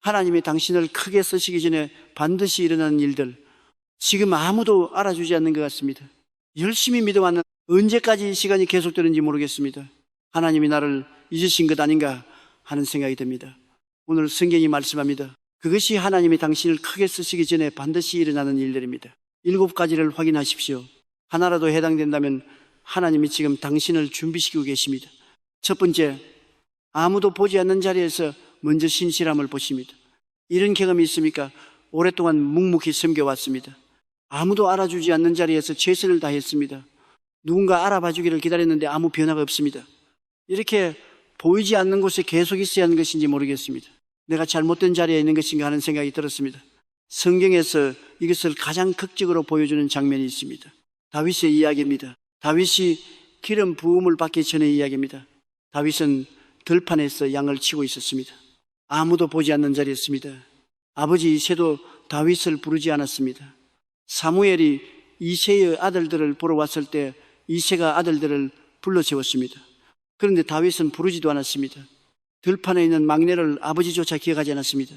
하나님이 당신을 크게 쓰시기 전에 반드시 일어나는 일들, 지금 아무도 알아주지 않는 것 같습니다. 열심히 믿어왔는 언제까지 이 시간이 계속되는지 모르겠습니다. 하나님이 나를 잊으신 것 아닌가 하는 생각이 듭니다. 오늘 성경이 말씀합니다. 그것이 하나님이 당신을 크게 쓰시기 전에 반드시 일어나는 일들입니다. 7가지를 확인하십시오. 하나라도 해당된다면 하나님이 지금 당신을 준비시키고 계십니다. 첫 번째, 아무도 보지 않는 자리에서 먼저 신실함을 보십니다. 이런 경험이 있습니까? 오랫동안 묵묵히 섬겨왔습니다. 아무도 알아주지 않는 자리에서 최선을 다했습니다. 누군가 알아봐 주기를 기다렸는데 아무 변화가 없습니다. 이렇게 보이지 않는 곳에 계속 있어야 하는 것인지 모르겠습니다. 내가 잘못된 자리에 있는 것인가 하는 생각이 들었습니다. 성경에서 이것을 가장 극적으로 보여주는 장면이 있습니다. 다윗의 이야기입니다. 다윗이 기름 부음을 받기 전의 이야기입니다. 다윗은 들판에서 양을 치고 있었습니다. 아무도 보지 않는 자리였습니다. 아버지 이새도 다윗을 부르지 않았습니다. 사무엘이 이새의 아들들을 보러 왔을 때 이새가 아들들을 불러 세웠습니다. 그런데 다윗은 부르지도 않았습니다. 들판에 있는 막내를 아버지조차 기억하지 않았습니다.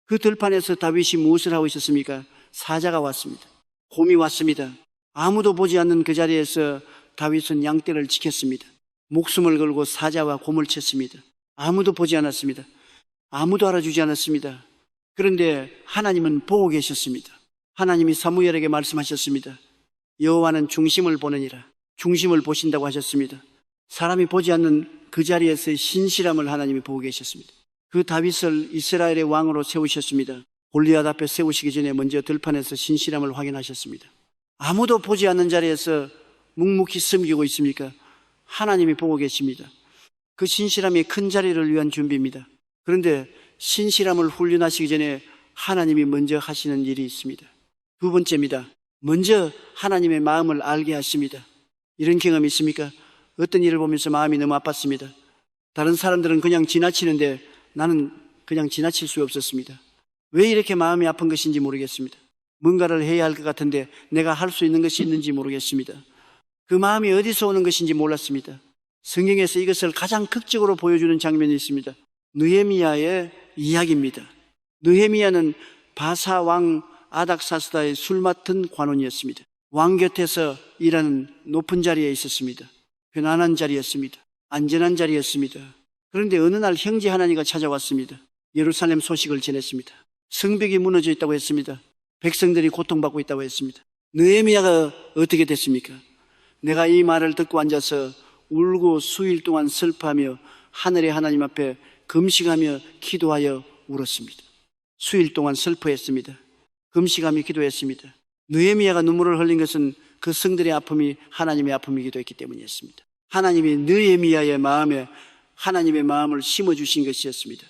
그 들판에서 다윗이 무엇을 하고 있었습니까? 사자가 왔습니다. 곰이 왔습니다. 아무도 보지 않는 그 자리에서 다윗은 양떼를 지켰습니다. 목숨을 걸고 사자와 곰을 쳤습니다. 아무도 보지 않았습니다. 아무도 알아주지 않았습니다. 그런데 하나님은 보고 계셨습니다. 하나님이 사무엘에게 말씀하셨습니다. 여호와는 중심을 보느니라. 중심을 보신다고 하셨습니다. 사람이 보지 않는 그 자리에서의 신실함을 하나님이 보고 계셨습니다. 그 다윗을 이스라엘의 왕으로 세우셨습니다. 골리앗 앞에 세우시기 전에 먼저 들판에서 신실함을 확인하셨습니다. 아무도 보지 않는 자리에서 묵묵히 섬기고 있습니까? 하나님이 보고 계십니다. 그 신실함이 큰 자리를 위한 준비입니다. 그런데 신실함을 훈련하시기 전에 하나님이 먼저 하시는 일이 있습니다. 두 번째입니다. 먼저 하나님의 마음을 알게 하십니다. 이런 경험이 있습니까? 어떤 일을 보면서 마음이 너무 아팠습니다. 다른 사람들은 그냥 지나치는데 나는 그냥 지나칠 수 없었습니다. 왜 이렇게 마음이 아픈 것인지 모르겠습니다. 뭔가를 해야 할 것 같은데 내가 할 수 있는 것이 있는지 모르겠습니다. 그 마음이 어디서 오는 것인지 몰랐습니다. 성경에서 이것을 가장 극적으로 보여주는 장면이 있습니다. 느헤미야의 이야기입니다. 느헤미야는 바사 왕 아닥사스다의 술 맡은 관원이었습니다. 왕 곁에서 일하는 높은 자리에 있었습니다. 편안한 자리였습니다. 안전한 자리였습니다. 그런데 어느 날 형제 하나님과 찾아왔습니다. 예루살렘 소식을 전했습니다. 성벽이 무너져 있다고 했습니다. 백성들이 고통받고 있다고 했습니다. 느헤미야가 어떻게 됐습니까? 내가 이 말을 듣고 앉아서 울고 수일 동안 슬퍼하며 하늘의 하나님 앞에 금식하며 기도하여 울었습니다. 수일 동안 슬퍼했습니다. 금식하며 기도했습니다. 느헤미야가 눈물을 흘린 것은 그 성들의 아픔이 하나님의 아픔이기도 했기 때문이었습니다. 하나님이 느헤미야의 마음에 하나님의 마음을 심어주신 것이었습니다.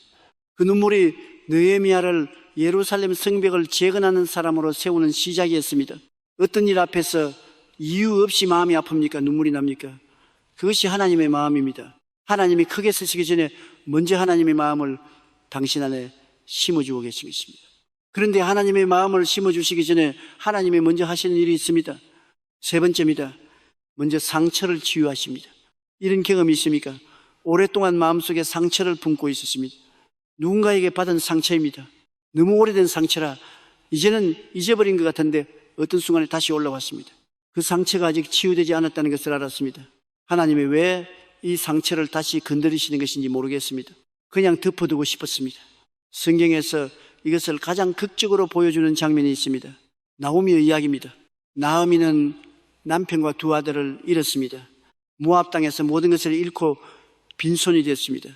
그 눈물이 느헤미야를 예루살렘 성벽을 재건하는 사람으로 세우는 시작이었습니다. 어떤 일 앞에서 이유 없이 마음이 아픕니까? 눈물이 납니까? 그것이 하나님의 마음입니다. 하나님이 크게 쓰시기 전에 먼저 하나님의 마음을 당신 안에 심어주고 계십니다. 그런데 하나님의 마음을 심어주시기 전에 하나님이 먼저 하시는 일이 있습니다. 세 번째입니다. 먼저 상처를 치유하십니다. 이런 경험이 있습니까? 오랫동안 마음속에 상처를 품고 있었습니다. 누군가에게 받은 상처입니다. 너무 오래된 상처라 이제는 잊어버린 것 같은데 어떤 순간에 다시 올라왔습니다. 그 상처가 아직 치유되지 않았다는 것을 알았습니다. 하나님이 왜 이 상처를 다시 건드리시는 것인지 모르겠습니다. 그냥 덮어두고 싶었습니다. 성경에서 이것을 가장 극적으로 보여주는 장면이 있습니다. 나오미의 이야기입니다. 나오미는 남편과 두 아들을 잃었습니다. 모압 땅에서 모든 것을 잃고 빈손이 됐습니다.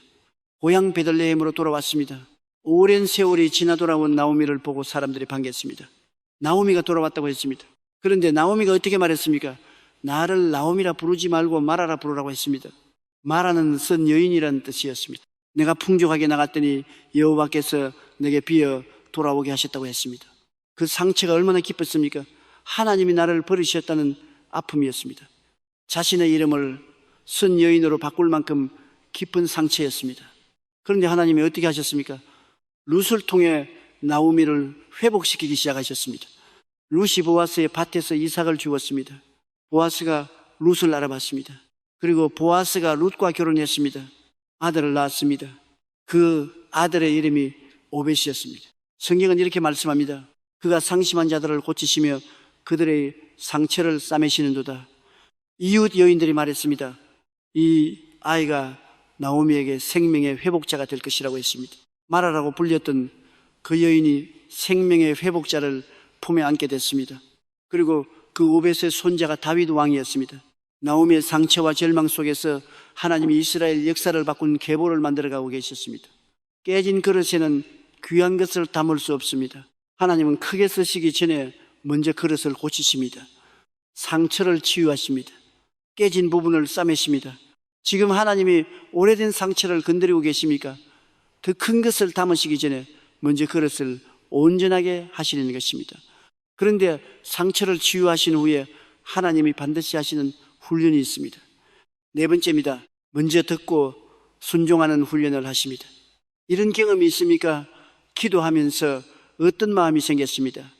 고향 베들레헴으로 돌아왔습니다. 오랜 세월이 지나 돌아온 나오미를 보고 사람들이 반겼습니다. 나오미가 돌아왔다고 했습니다. 그런데 나오미가 어떻게 말했습니까? 나를 나오미라 부르지 말고 마라라 부르라고 했습니다. 마라는 쓴 여인이라는 뜻이었습니다. 내가 풍족하게 나갔더니 여호와께서 내게 비어 돌아오게 하셨다고 했습니다. 그 상처가 얼마나 깊었습니까? 하나님이 나를 버리셨다는 아픔이었습니다. 자신의 이름을 쓴 여인으로 바꿀 만큼 깊은 상처였습니다. 그런데 하나님이 어떻게 하셨습니까? 룻을 통해 나오미를 회복시키기 시작하셨습니다. 룻이 보아스의 밭에서 이삭을 주었습니다. 보아스가 룻을 알아봤습니다. 그리고 보아스가 룻과 결혼했습니다. 아들을 낳았습니다. 그 아들의 이름이 오벳이었습니다. 성경은 이렇게 말씀합니다. 그가 상심한 자들을 고치시며 그들의 상처를 싸매시는도다. 이웃 여인들이 말했습니다. 이 아이가 나오미에게 생명의 회복자가 될 것이라고 했습니다. 마라라고 불렸던 그 여인이 생명의 회복자를 품에 안게 됐습니다. 그리고 그 오벳의 손자가 다윗 왕이었습니다. 나오미의 상처와 절망 속에서 하나님이 이스라엘 역사를 바꾼 계보를 만들어가고 계셨습니다. 깨진 그릇에는 귀한 것을 담을 수 없습니다. 하나님은 크게 쓰시기 전에 먼저 그릇을 고치십니다. 상처를 치유하십니다. 깨진 부분을 싸매십니다. 지금 하나님이 오래된 상처를 건드리고 계십니까? 더 큰 것을 담으시기 전에 먼저 그릇을 온전하게 하시는 것입니다. 그런데 상처를 치유하신 후에 하나님이 반드시 하시는 훈련이 있습니다. 네 번째입니다. 먼저 듣고 순종하는 훈련을 하십니다. 이런 경험이 있습니까? 기도하면서 어떤 마음이 생겼습니다.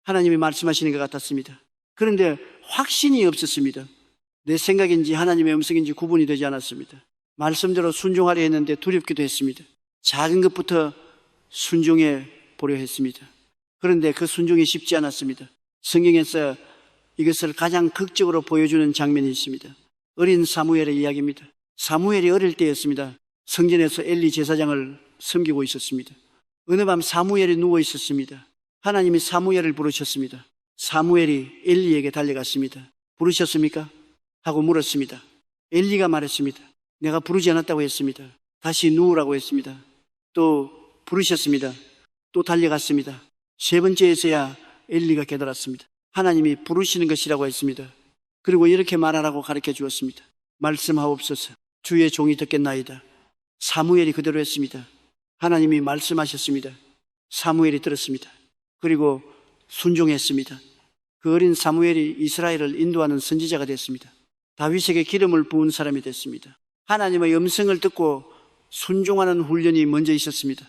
하나님이 말씀하시는 것 같았습니다. 그런데 확신이 없었습니다. 내 생각인지 하나님의 음성인지 구분이 되지 않았습니다. 말씀대로 순종하려 했는데 두렵기도 했습니다. 작은 것부터 순종해 보려 했습니다. 그런데 그 순종이 쉽지 않았습니다. 성경에서 이것을 가장 극적으로 보여주는 장면이 있습니다. 어린 사무엘의 이야기입니다. 사무엘이 어릴 때였습니다. 성전에서 엘리 제사장을 섬기고 있었습니다. 어느 밤 사무엘이 누워 있었습니다. 하나님이 사무엘을 부르셨습니다. 사무엘이 엘리에게 달려갔습니다. 부르셨습니까? 하고 물었습니다. 엘리가 말했습니다. 내가 부르지 않았다고 했습니다. 다시 누우라고 했습니다. 또 부르셨습니다. 또 달려갔습니다. 세 번째에서야 엘리가 깨달았습니다. 하나님이 부르시는 것이라고 했습니다. 그리고 이렇게 말하라고 가르쳐 주었습니다. 말씀하옵소서. 주의 종이 듣겠나이다. 사무엘이 그대로 했습니다. 하나님이 말씀하셨습니다. 사무엘이 들었습니다. 그리고 순종했습니다. 그 어린 사무엘이 이스라엘을 인도하는 선지자가 됐습니다. 다윗에게 기름을 부은 사람이 됐습니다. 하나님의 음성을 듣고 순종하는 훈련이 먼저 있었습니다.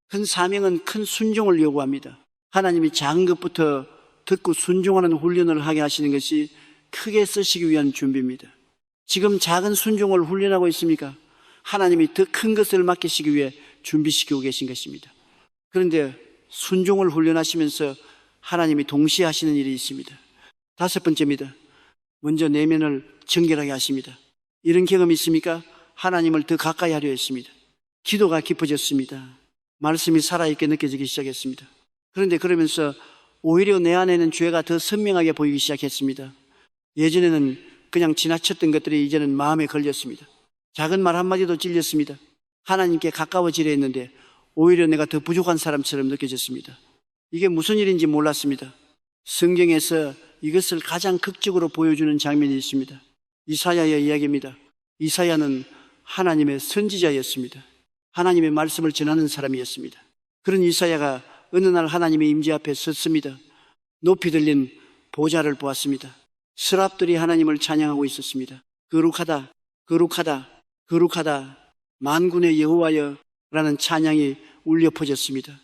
큰 사명은 큰 순종을 요구합니다. 하나님이 작은 것부터 듣고 순종하는 훈련을 하게 하시는 것이 크게 쓰시기 위한 준비입니다. 지금 작은 순종을 훈련하고 있습니까? 하나님이 더 큰 것을 맡기시기 위해 준비시키고 계신 것입니다. 그런데 순종을 훈련하시면서 하나님이 동시에 하시는 일이 있습니다. 다섯 번째입니다. 먼저 내면을 정결하게 하십니다. 이런 경험이 있습니까? 하나님을 더 가까이 하려 했습니다. 기도가 깊어졌습니다. 말씀이 살아있게 느껴지기 시작했습니다. 그런데 그러면서 오히려 내 안에는 죄가 더 선명하게 보이기 시작했습니다. 예전에는 그냥 지나쳤던 것들이 이제는 마음에 걸렸습니다. 작은 말 한마디도 찔렸습니다. 하나님께 가까워지려 했는데 오히려 내가 더 부족한 사람처럼 느껴졌습니다. 이게 무슨 일인지 몰랐습니다. 성경에서 이것을 가장 극적으로 보여주는 장면이 있습니다. 이사야의 이야기입니다. 이사야는 하나님의 선지자였습니다. 하나님의 말씀을 전하는 사람이었습니다. 그런 이사야가 어느 날 하나님의 임재 앞에 섰습니다. 높이 들린 보좌를 보았습니다. 스랍들이 하나님을 찬양하고 있었습니다. 거룩하다, 거룩하다, 거룩하다, 만군의 여호와여 라는 찬양이 울려 퍼졌습니다.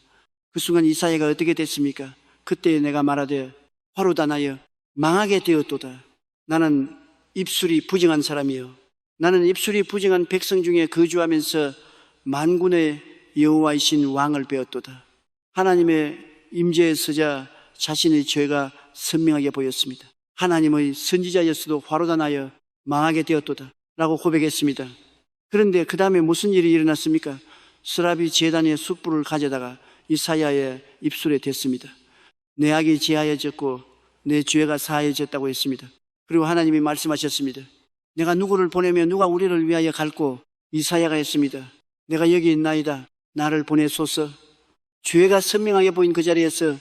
그 순간 이사야가 어떻게 됐습니까? 그때 내가 말하되 화로다 나여 망하게 되었도다. 나는 입술이 부정한 사람이요, 나는 입술이 부정한 백성 중에 거주하면서 만군의 여호와이신 왕을 배웠도다. 하나님의 임재에 서자 자신의 죄가 선명하게 보였습니다. 하나님의 선지자였어도 화로다 나여 망하게 되었도다 라고 고백했습니다. 그런데 그 다음에 무슨 일이 일어났습니까? 스랍이 제단의 숯불을 가져다가 이사야의 입술에 댔습니다. 내 악이 제하여졌고 내 죄가 사하여졌다고 했습니다. 그리고 하나님이 말씀하셨습니다. 내가 누구를 보내며 누가 우리를 위하여 갈고? 이사야가 했습니다. 내가 여기 있나이다. 나를 보내소서. 죄가 선명하게 보인 그 자리에서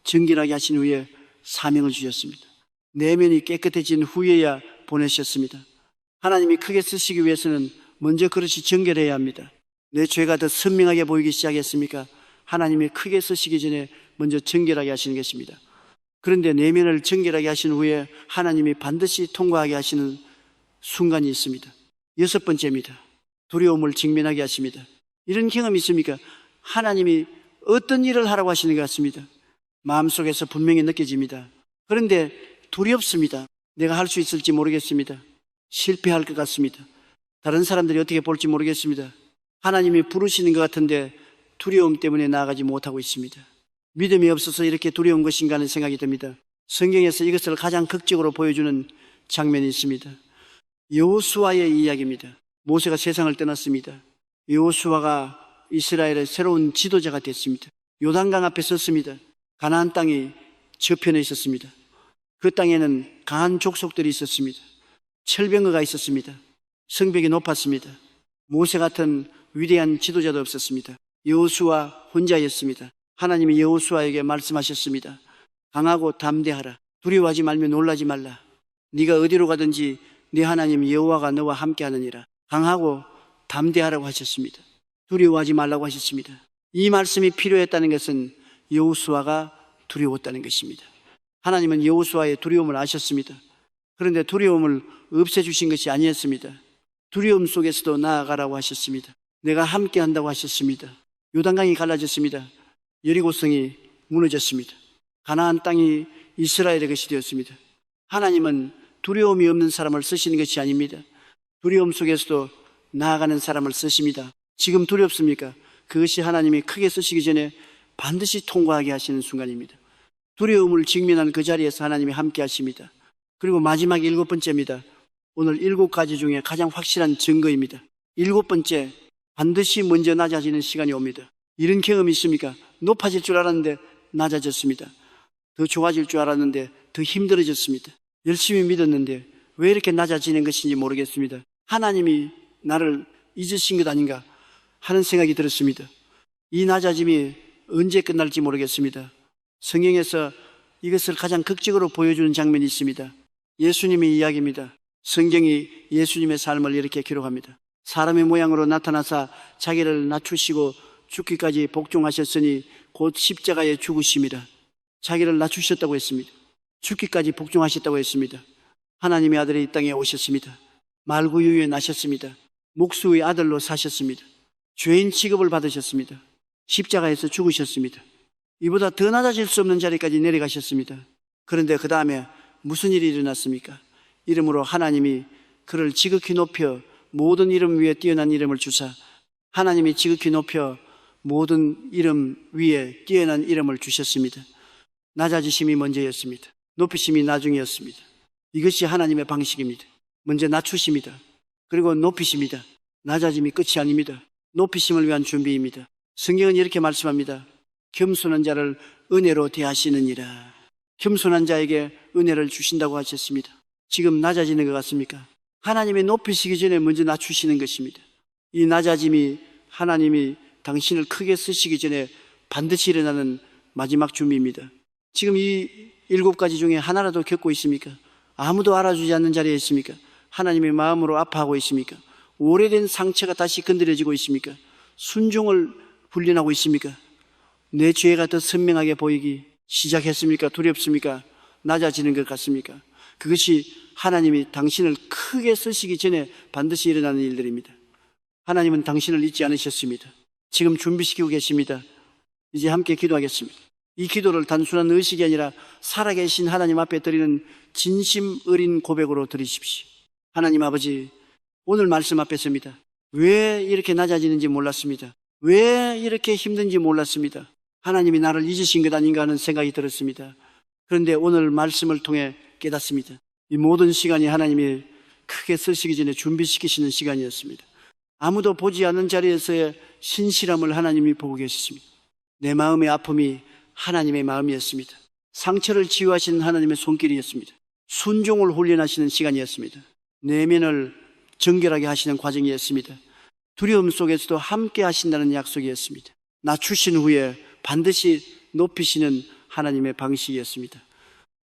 정결하게 하신 후에 사명을 주셨습니다. 내면이 깨끗해진 후에야 보내셨습니다. 하나님이 크게 쓰시기 위해서는 먼저 그릇이 정결해야 합니다. 내 죄가 더 선명하게 보이기 시작했습니까? 하나님이 크게 쓰시기 전에 먼저 정결하게 하시는 것입니다. 그런데 내면을 정결하게 하신 후에 하나님이 반드시 통과하게 하시는 순간이 있습니다. 여섯 번째입니다. 두려움을 직면하게 하십니다. 이런 경험이 있습니까? 하나님이 어떤 일을 하라고 하시는 것 같습니다. 마음속에서 분명히 느껴집니다. 그런데 두렵습니다. 내가 할 수 있을지 모르겠습니다. 실패할 것 같습니다. 다른 사람들이 어떻게 볼지 모르겠습니다. 하나님이 부르시는 것 같은데 두려움 때문에 나아가지 못하고 있습니다. 믿음이 없어서 이렇게 두려운 것인가 하는 생각이 듭니다. 성경에서 이것을 가장 극적으로 보여주는 장면이 있습니다. 여호수아의 이야기입니다. 모세가 세상을 떠났습니다. 여호수아가 이스라엘의 새로운 지도자가 됐습니다. 요단강 앞에 섰습니다. 가나안 땅이 저편에 있었습니다. 그 땅에는 강한 족속들이 있었습니다. 철병거가 있었습니다. 성벽이 높았습니다. 모세 같은 위대한 지도자도 없었습니다. 여호수아 혼자였습니다. 하나님이 여호수아에게 말씀하셨습니다. 강하고 담대하라. 두려워하지 말며 놀라지 말라. 네가 어디로 가든지 네 하나님 여호와가 너와 함께하느니라. 강하고 담대하라고 하셨습니다. 두려워하지 말라고 하셨습니다. 이 말씀이 필요했다는 것은 여호수아가 두려웠다는 것입니다. 하나님은 여호수아의 두려움을 아셨습니다. 그런데 두려움을 없애주신 것이 아니었습니다. 두려움 속에서도 나아가라고 하셨습니다. 내가 함께 한다고 하셨습니다. 요단강이 갈라졌습니다. 여리고성이 무너졌습니다. 가나안 땅이 이스라엘의 것이 되었습니다. 하나님은 두려움이 없는 사람을 쓰시는 것이 아닙니다. 두려움 속에서도 나아가는 사람을 쓰십니다. 지금 두렵습니까? 그것이 하나님이 크게 쓰시기 전에 반드시 통과하게 하시는 순간입니다. 두려움을 직면한 그 자리에서 하나님이 함께 하십니다. 그리고 마지막 7번째입니다. 오늘 7가지 중에 가장 확실한 증거입니다. 7번째, 반드시 먼저 낮아지는 시간이 옵니다. 이런 경험이 있습니까? 높아질 줄 알았는데 낮아졌습니다. 더 좋아질 줄 알았는데 더 힘들어졌습니다. 열심히 믿었는데 왜 이렇게 낮아지는 것인지 모르겠습니다. 하나님이 나를 잊으신 것 아닌가 하는 생각이 들었습니다. 이 낮아짐이 언제 끝날지 모르겠습니다. 성경에서 이것을 가장 극적으로 보여주는 장면이 있습니다. 예수님의 이야기입니다. 성경이 예수님의 삶을 이렇게 기록합니다. 사람의 모양으로 나타나사 자기를 낮추시고 죽기까지 복종하셨으니 곧 십자가에 죽으심이라. 자기를 낮추셨다고 했습니다. 죽기까지 복종하셨다고 했습니다. 하나님의 아들이 이 땅에 오셨습니다. 말구유에 나셨습니다. 목수의 아들로 사셨습니다. 죄인 취급을 받으셨습니다. 십자가에서 죽으셨습니다. 이보다 더 낮아질 수 없는 자리까지 내려가셨습니다. 그런데 그 다음에 무슨 일이 일어났습니까? 이름으로 하나님이 그를 지극히 높여 모든 이름 위에 뛰어난 이름을 주사 하나님이 지극히 높여 모든 이름 위에 뛰어난 이름을 주셨습니다. 낮아지심이 먼저였습니다. 높이심이 나중이었습니다. 이것이 하나님의 방식입니다. 먼저 낮추십니다. 그리고 높이십니다. 낮아짐이 끝이 아닙니다. 높이심을 위한 준비입니다. 성경은 이렇게 말씀합니다. 겸손한 자를 은혜로 대하시느니라. 겸손한 자에게 은혜를 주신다고 하셨습니다. 지금 낮아지는 것 같습니까? 하나님이 높이시기 전에 먼저 낮추시는 것입니다. 이 낮아짐이 하나님이 당신을 크게 쓰시기 전에 반드시 일어나는 마지막 준비입니다. 지금 이 7가지 중에 하나라도 겪고 있습니까? 아무도 알아주지 않는 자리에 있습니까? 하나님의 마음으로 아파하고 있습니까? 오래된 상처가 다시 건드려지고 있습니까? 순종을 훈련하고 있습니까? 내 죄가 더 선명하게 보이기 시작했습니까? 두렵습니까? 낮아지는 것 같습니까? 그것이 하나님이 당신을 크게 쓰시기 전에 반드시 일어나는 일들입니다. 하나님은 당신을 잊지 않으셨습니다. 지금 준비시키고 계십니다. 이제 함께 기도하겠습니다. 이 기도를 단순한 의식이 아니라 살아계신 하나님 앞에 드리는 진심 어린 고백으로 드리십시오. 하나님 아버지, 오늘 말씀 앞에 섭니다. 왜 이렇게 낮아지는지 몰랐습니다. 왜 이렇게 힘든지 몰랐습니다. 하나님이 나를 잊으신 것 아닌가 하는 생각이 들었습니다. 그런데 오늘 말씀을 통해 깨닫습니다. 이 모든 시간이 하나님이 크게 쓰시기 전에 준비시키시는 시간이었습니다. 아무도 보지 않는 자리에서의 신실함을 하나님이 보고 계셨습니다. 내 마음의 아픔이 하나님의 마음이었습니다. 상처를 치유하시는 하나님의 손길이었습니다. 순종을 훈련하시는 시간이었습니다. 내면을 정결하게 하시는 과정이었습니다. 두려움 속에서도 함께 하신다는 약속이었습니다. 낮추신 후에 반드시 높이시는 하나님의 방식이었습니다.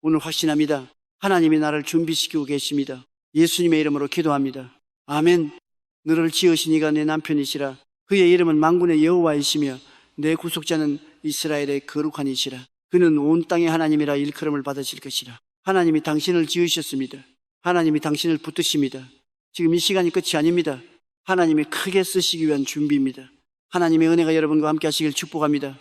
오늘 확신합니다. 하나님이 나를 준비시키고 계십니다. 예수님의 이름으로 기도합니다. 아멘. 너를 지으신 이가 내 남편이시라. 그의 이름은 만군의 여호와이시며 내 구속자는 이스라엘의 거룩한 이시라. 그는 온 땅의 하나님이라 일컬음을 받으실 것이라. 하나님이 당신을 지으셨습니다. 하나님이 당신을 붙드십니다. 지금 이 시간이 끝이 아닙니다. 하나님이 크게 쓰시기 위한 준비입니다. 하나님의 은혜가 여러분과 함께 하시길 축복합니다.